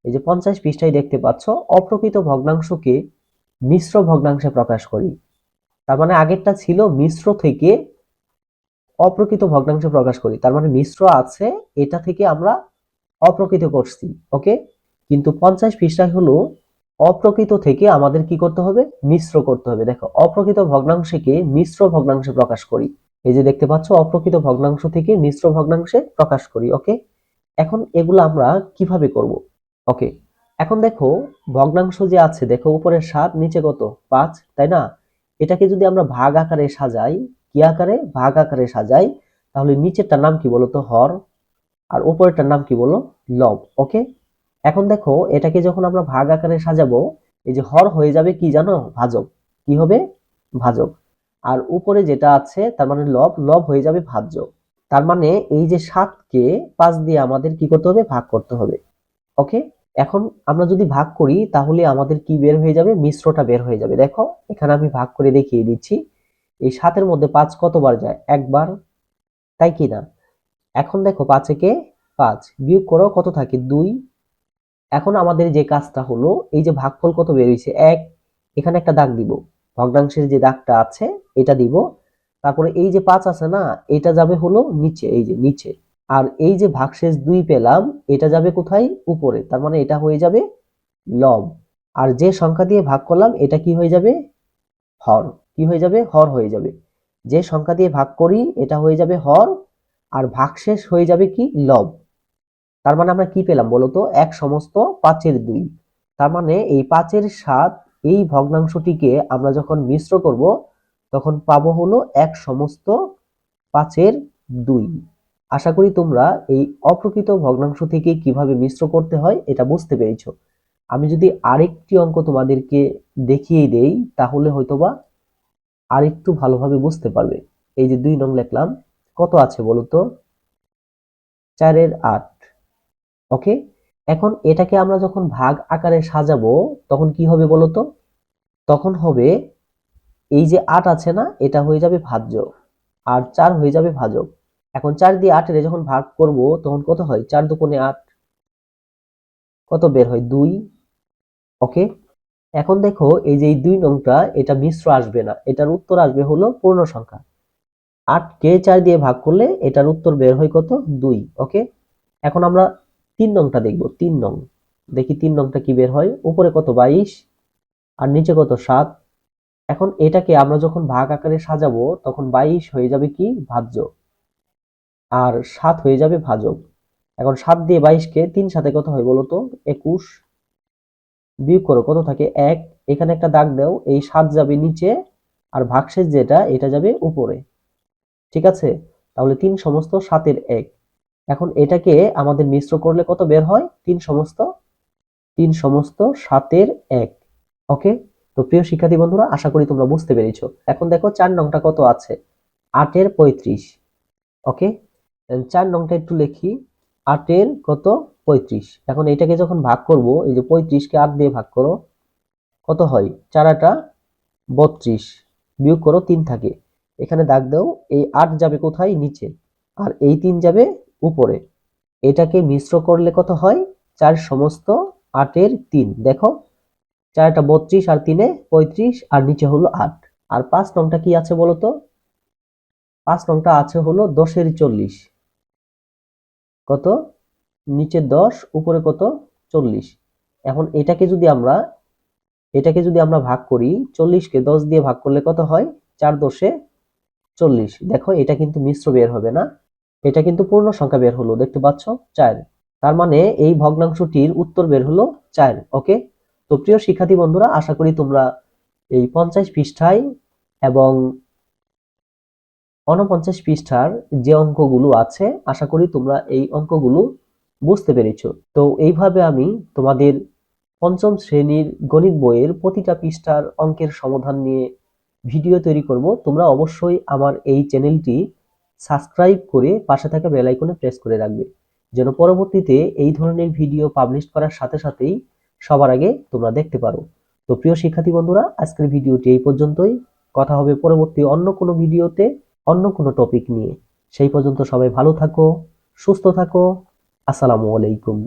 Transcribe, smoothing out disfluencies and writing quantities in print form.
এই যে 50 পৃষ্ঠায় দেখতে পাচ্ছ, অপ্রকৃত ভগ্নাংশকে মিশ্র ভগ্নাংশে প্রকাশ করি। তার মানে আগেরটা ছিল মিশ্র থেকে অপ্রকৃত ভগ্নাংশে প্রকাশ করি, তার মানে মিশ্র আছে এটা থেকে আমরা অপ্রকৃত করছি। ওকে, কিন্তু 50 পৃষ্ঠায় হলো অপ্রকৃত থেকে আমাদের কি করতে হবে, মিশ্র করতে হবে। দেখো, অপ্রকৃত ভগ্নাংশকে মিশ্র ভগ্নাংশে প্রকাশ করি। এই যে দেখতে পাচ্ছ, অপ্রকৃত ভগ্নাংশ থেকে মিশ্র ভগ্নাংশে প্রকাশ করি। ওকে, এখন এগুলো আমরা কিভাবে করব? ওকে, এখন দেখো ভগ্নাংশ যে আছে, দেখো উপরে 7 নিচে কত 5, তাই না? এটাকে যদি আমরা ভাগ আকারে সাজাই, কি আকারে, ভাগ আকারে সাজাই, তাহলে নিচেরটার নাম কি বলতো, হর, আর উপরেরটার নাম কি বলো, লব। ওকে, এখন দেখো এটাকে যখন আমরা ভাগ আকারে সাজাবো, এই যে হর হয়ে যাবে কি জানো, ভাজক। কি হবে, ভাজক। আর উপরে যেটা আছে তার মানে লব, লব হয়ে যাবে ভাজ্য। তার মানে এই যে 7কে 5 দিয়ে আমাদের কি করতে হবে, ভাগ করতে হবে। ওকে, এখন আমরা যদি ভাগ করি তাহলে আমাদের কি বের হয়ে যাবে, মিশ্রটা বের হয়ে যাবে। দেখো এখানে আমি ভাগ করে দেখিয়ে দিচ্ছি। এই 7-এর মধ্যে 5 কতবার যায়, একবার, তাই কি না? এখন দেখো 5 একে 5, বিয়োগ করো কত থাকে, 2। এখন আমাদের যে কাজটা হলো, এই যে ভাগফল কত বের হয়েছে, 1। এখানে একটা দাগ দিব, ভগ্নাংশের যে দাগটা আছে এটা দিব। তারপরে এই যে 5 আছে না, এটা যাবে হলো নিচে, এই যে নিচে। আর এই যে ভাগশেষ 2 পেলাম, এটা যাবে কোথায়, উপরে। তার মানে এটা হয়ে যাবে লব। আর যে সংখ্যা দিয়ে ভাগ করলাম এটা কি হয়ে যাবে, হর। কি হয়ে যাবে, হর হয়ে যাবে। যে সংখ্যা দিয়ে ভাগ করি এটা হয়ে যাবে হর, আর ভাগশেষ হয়ে যাবে কি, লব। তার মানে আমরা কি পেলাম বলতো, 1 সমস্ত 5-এর 2। তার মানে এই 5-এর 7 এই ভগ্নাংশটিকে আমরা যখন মিশ্র করব তখন পাবো হলো 1 সমস্ত 5-এর 2। আশা করি তোমরা এই অপ্রকৃত ভগ্নাংশ থেকে কিভাবে মিশ্র করতে হয় এটা বুঝতে পেরেছো। আমি যদি আরেকটি অঙ্ক তোমাদেরকে দেখিয়ে দেই তাহলে হয়তোবা আরেকটু ভালোভাবে বুঝতে পারবে। এই যে 2 নং লিখলাম, কত আছে বলতো, 4-এর 8। ওকে, এখন এটাকে আমরা যখন ভাগ আকারে সাজাবো তখন কি হবে বলতো, তখন হবে এই যে 8 আছে না, এটা হয়ে যাবে ভাজ্য, আর 4 হয়ে যাবে ভাজক। এখন 4 দিয়ে 8 এর যখন ভাগ করব তখন কত হয়, 4 দুগুণে 8, কত বের হয়, 2। ওকে, এখন দেখো এই যে এই 2 নংটা এটা মিশ্র আসবে না, এটার উত্তর আসবে হলো পূর্ণ সংখ্যা। 8 কে 4 দিয়ে ভাগ করলে এটার উত্তর বের হয় কত, 2। ওকে, এখন আমরা 3 নংটা দেখব। 3 নং, দেখি 3 নংটা কি বের হয়। উপরে কত, 22, আর নিচে কত, 7। এখন এটাকে আমরা যখন ভাগ আকারে সাজাবো তখন 22 হয়ে যাবে কি, ভাজ্য, আর 7 হয়ে যাবে ভাজক। এখন 7 দিয়ে 22 কে 3 সাথে কত হয় বলতো, 21। বিয়োগ করো কত থাকে, 1। এখানে একটা দাগ দাও, এই 7 যাবে নিচে, আর ভাগশেষ যেটা এটা যাবে উপরে। ঠিক আছে, তাহলে 3 সমস্ত 7-এর 1। এখন এটাকে আমাদের মিশ্র করলে কত বের হয়, 3 সমস্ত 7-এর 1। ওকে, তো প্রিয় শিক্ষার্থী বন্ধুরা, আশা করি তোমরা বুঝতে পেরেছো। এখন দেখো 4 নংটা কত আছে, 8-এর 35। ওকে, 4 নংটা একটু লিখি, 8-এর কত, 35। এখন এটাকে যখন ভাগ করব, এই যে 35 কে 8 দিয়ে ভাগ করো, কত হয়, 4 8 32, বিয়োগ করো 3 থাকে। এখানে দাগ দাও, এই 8 যাবে কোথায়, নিচে, আর এই 3 যাবে উপরে। এটাকে মিশ্র করলে কত হয়, 4 সমস্ত 8-এর 3। দেখো 4 32 আর 3 35, আর নিচে হলো 8। আর 5 নংটা কি আছে বলতো, 5 নংটা আছে হলো 10-এর 40। কত, নিচে 10 উপরে কত, 40। এখন এটাকে যদি আমরা ভাগ করি, 40 কে 10 দিয়ে ভাগ করলে কত হয়, 4 10 40। দেখো এটা কিন্তু মিশ্র বের হবে না, এটা কিন্তু পূর্ণ সংখ্যা বের হলো, দেখতে পাচ্ছ, 4। তার মানে এই ভগ্নাংশটির উত্তর বের হলো 4। ওকে, তো প্রিয় শিক্ষার্থী বন্ধুরা, আশা করি তোমরা এই 50 পৃষ্ঠায় এবং 49 পৃষ্ঠার যে অঙ্কগুলো আছে আশা করি তোমরা এই অঙ্কগুলো বুঝতে পেরেছো। তো এইভাবে আমি তোমাদের 5ম শ্রেণীর গণিত বইয়ের প্রতিটা পৃষ্ঠার অঙ্কের সমাধান নিয়ে ভিডিও তৈরি করব। তোমরা অবশ্যই আমার এই চ্যানেলটি সাবস্ক্রাইব করে পাশে থাকা বেল আইকনে প্রেস করে রাখবে, যেন পরবর্তীতে এই ধরনের ভিডিও পাবলিশ করার সাথে সাথেই সবার আগে তোমরা দেখতে পারো। তো প্রিয় শিক্ষার্থী বন্ধুরা, আজকের ভিডিওটি এই পর্যন্তই। কথা হবে পরবর্তী অন্য কোনো ভিডিওতে, অন্য কোনো টপিক নিয়ে। সেই পর্যন্ত সবাই ভালো থাকো, সুস্থ থাকো। আসসালামু আলাইকুম।